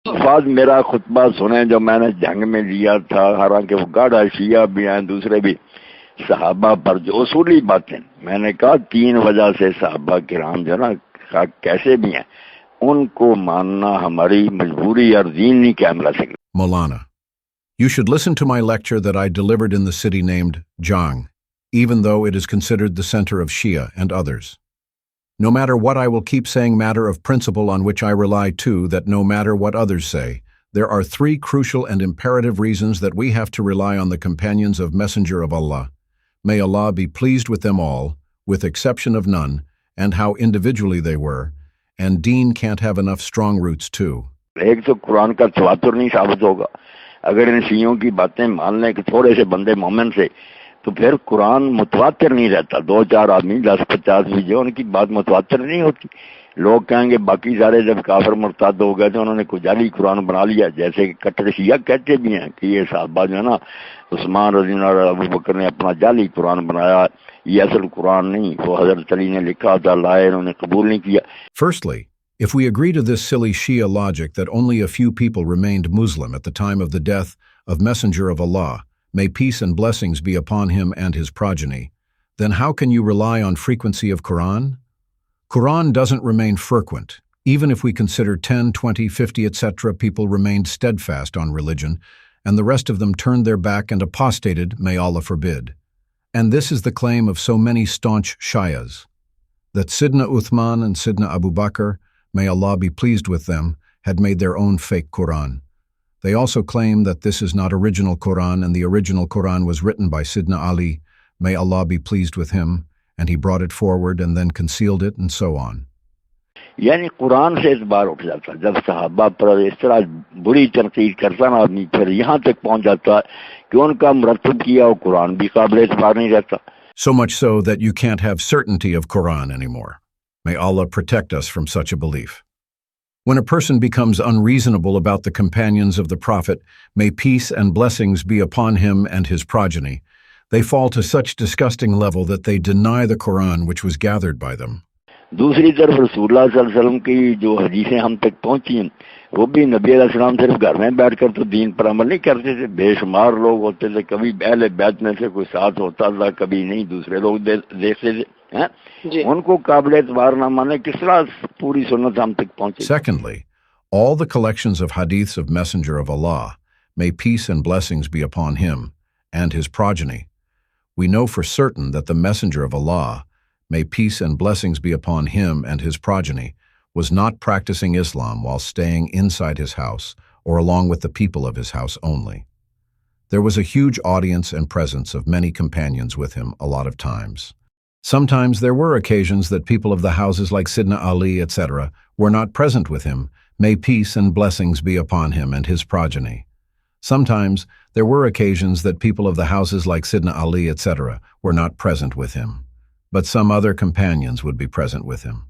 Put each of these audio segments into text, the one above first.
अल्फाज मेरा खुतबा सुने जो मैंने जंग में लिया था, हालांकि वो गाढ़ा शिया भी हैं, दूसरे भी सहाबा पर जो उसूली बातें मैंने कहा, 3 वजह से सहाबा किराम जो ना कैसे भी हैं, उनको मानना हमारी मजबूरी और दीन नहीं कायम रह सकता। Maulana, you should listen to my lecture that I delivered in the city named Jang, even though it is considered the center of Shia and others. No matter what, I will keep saying matter of principle on which I rely too, that no matter what others say, there are 3 crucial and imperative reasons that we have to rely on the companions of Messenger of Allah. May Allah be pleased with them all, with exception of none, and how individually they were, and Deen can't have enough strong roots too. एक तो कुरान का तवातुर नहीं साबित होगा। अगर इन शियों की बातें मान लें कि थोड़े से बंदे मोमिन से, तो फिर कुरान मुतवातिर नहीं रहता। 2-4 आदमी 10-50 भी जो, उनकी बात मुतवातिर नहीं होती। लोग कहेंगे बाकी सारे जब काफिर मुर्ताद हो गए तो उन्होंने कुछ जाली कुरान बना लिया, जैसे कि कट्टर शिया कहते भी हैं कि ये साहबा जो है ना, उस्मान रज़ी अल्लाह और अबू बकर ने अपना जाली कुरान बनाया, ये असल कुरान नहीं, वो हजरत अली ने लिखा था, लाए, उन्होंने कबूल नहीं किया। Firstly, if we agree to this silly Shia logic that only a few people remained Muslim at the time of the death of Messenger of Allah, may peace and blessings be upon him and his progeny, then how can you rely on frequency of Quran? Quran doesn't remain frequent. Even if we consider 10, 20, 50, etc., people remained steadfast on religion, and the rest of them turned their back and apostated, may Allah forbid. And this is the claim of so many staunch Shias, that Sidna Uthman and Sidna Abu Bakr, may Allah be pleased with them, had made their own fake Quran. They also claim that this is not original Quran, and the original Quran was written by Sidna Ali, may Allah be pleased with him, and he brought it forward and then concealed it, and so on. यानी कुरान से इतबार उठ जाता, जब सहाबा पर इस तरह बुरी तनकीद करता ना आदमी, फिर यहाँ तक पहुँच जाता कि उनका मुरत्तब किया वो कुरान भी काबिल इतबार नहीं रहता। So much so that you can't have certainty of Quran anymore. May Allah protect us from such a belief. When a person becomes unreasonable about the companions of the Prophet, may peace and blessings be upon him and his progeny, they fall to such disgusting level that they deny the Quran which was gathered by them. दूसरी तरफ रसूलुल्लाह सल्लल्लाहु अलैहि वसल्लम की जो हदीसें हम तक पहुंची हैं, वो भी नबी अलैहि सलाम सिर्फ घर में बैठकर तो दीन पर अमल नहीं करते थे। बेशुमार लोग होते थे, कभी अहले बैत में से कोई साथ होता था, कभी नहीं, दूसरे लोग देखते थे हैं, उनको काबिल एतबार ना माने, किस तरह पूरी सुन्नत हम तक पहुंचे। Secondly, all the collections of hadiths of Messenger of Allah, may peace and blessings be upon him and his progeny. We know for certain that the Messenger of Allah, may peace and blessings be upon him and his progeny, was not practicing Islam while staying inside his house or along with the people of his house only. There was a huge audience and presence of many companions with him a lot of times. Sometimes there were occasions that people of the houses like Sidna Ali, etc., were not present with him, may peace and blessings be upon him and his progeny. Sometimes there were occasions that people of the houses like Sidna Ali, etc., were not present with him, but some other companions would be present with him.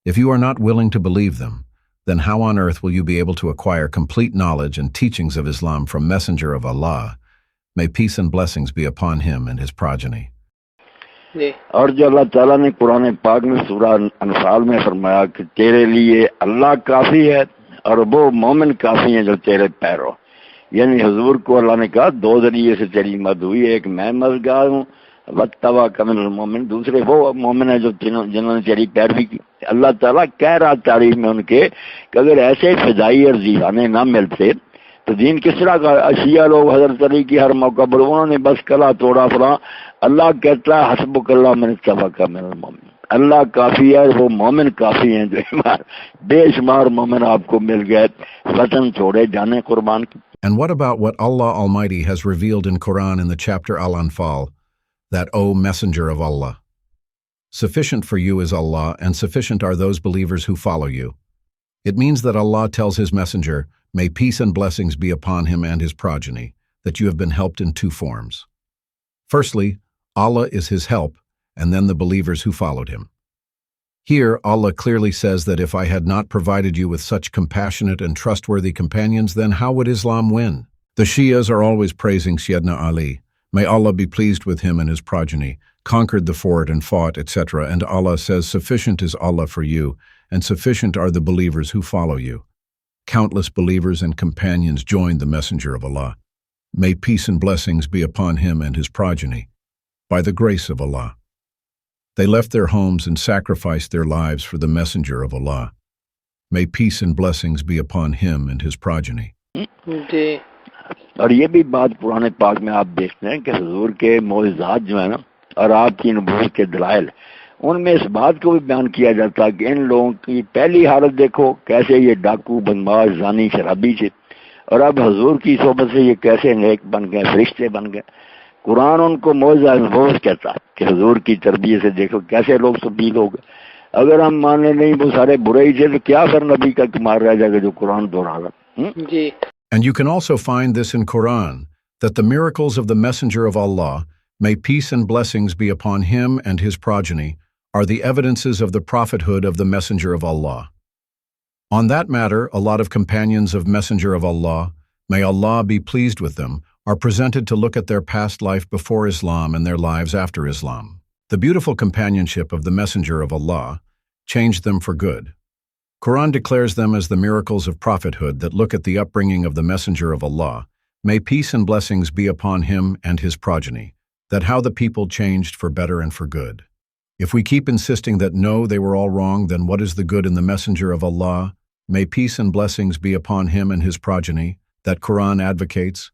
If you are not willing to believe them, then how on earth will you be able to acquire complete knowledge and teachings of Islam from Messenger of Allah? May peace and blessings be upon him and his progeny. और जो अल्लाह ताला ने कुरान पाक में सूरह अनफाल में फरमाया कि तेरे लिए अल्लाह काफी है और वो मोमिन काफी हैं जो तेरे पैरो, यानी हुजूर को अल्लाह ने कहा 2 जरिए से तेरी मदद हुई, एक मैं मददगार हूँ, वत्तबा कमिल मोमिन, दूसरे वो मोमिन है जो जिन्होंने तेरी पैरवी की। अल्लाह ताला कह रहा तारीफ में उनके कि अगर ऐसे फिदाई और जीवाने ना मिलते तो दीन किस तरह का। अशिया लोग हजरत अली की हर मौका पर उन्होंने बस कला तोड़ा फला। अल्लाह कहता है हस्बुकल्लाह मन तवक्कल मिनल मोमिन, अल्लाह काफी है, वो मोमिन काफी हैं जो बेशुमार मोमिन आपको मिल गए, वतन छोड़े जाने कुर्बान की। And what about what Allah Almighty has revealed in Quran in the chapter Al-Anfal, that, O Messenger of Allah, sufficient for you is Allah, and sufficient are those believers who follow you. It means that Allah tells his messenger, may peace and blessings be upon him and his progeny, that you have been helped in 2 forms. Firstly, Allah is his help, and then the believers who followed him. Here, Allah clearly says that if I had not provided you with such compassionate and trustworthy companions, then how would Islam win? The Shias are always praising Sayyidina Ali, may Allah be pleased with him and his progeny, conquered the fort and fought, etc., and Allah says, sufficient is Allah for you, and sufficient are the believers who follow you. Countless believers and companions joined the Messenger of Allah. May peace and blessings be upon him and his progeny, by the grace of Allah. They left their homes and sacrificed their lives for the Messenger of Allah. May peace and blessings be upon him and his progeny. जी और ये भी बात पुराने पाक में आप देखते हैं कि हुजूर के मौजज़ात जो है ना और आपकी नबूवत के दलाइल, उनमें इस बात को भी बयान किया जाता है कि इन लोगों की पहली हालत देखो कैसे ये डाकू बदमाश जानी शराबी थे, और अब हुजूर की सोबत से ये कैसे नेक बन गए, फरिश्ते बन गए। कुरान उनको मौजज़ा नबूवत कहता है कि हुजूर की तरबियत से देखो कैसे लोग तब्दील हो गए। अगर हम माने नहीं वो सारे बुरे ही थे तो क्या फिर नबी का कमाल रह जाएगा जो कुरान दोहरा रहा। जी And you can also find this in Quran, that the miracles of the Messenger of Allah, may peace and blessings be upon him and his progeny, are the evidences of the prophethood of the Messenger of Allah. On that matter, a lot of companions of Messenger of Allah, may Allah be pleased with them, are presented to look at their past life before Islam and their lives after Islam. The beautiful companionship of the Messenger of Allah changed them for good. Quran declares them as the miracles of prophethood that look at the upbringing of the Messenger of Allah. May peace and blessings be upon him and his progeny, that how the people changed for better and for good. If we keep insisting that no, they were all wrong, then what is the good in the Messenger of Allah? May peace and blessings be upon him and his progeny, that Quran advocates?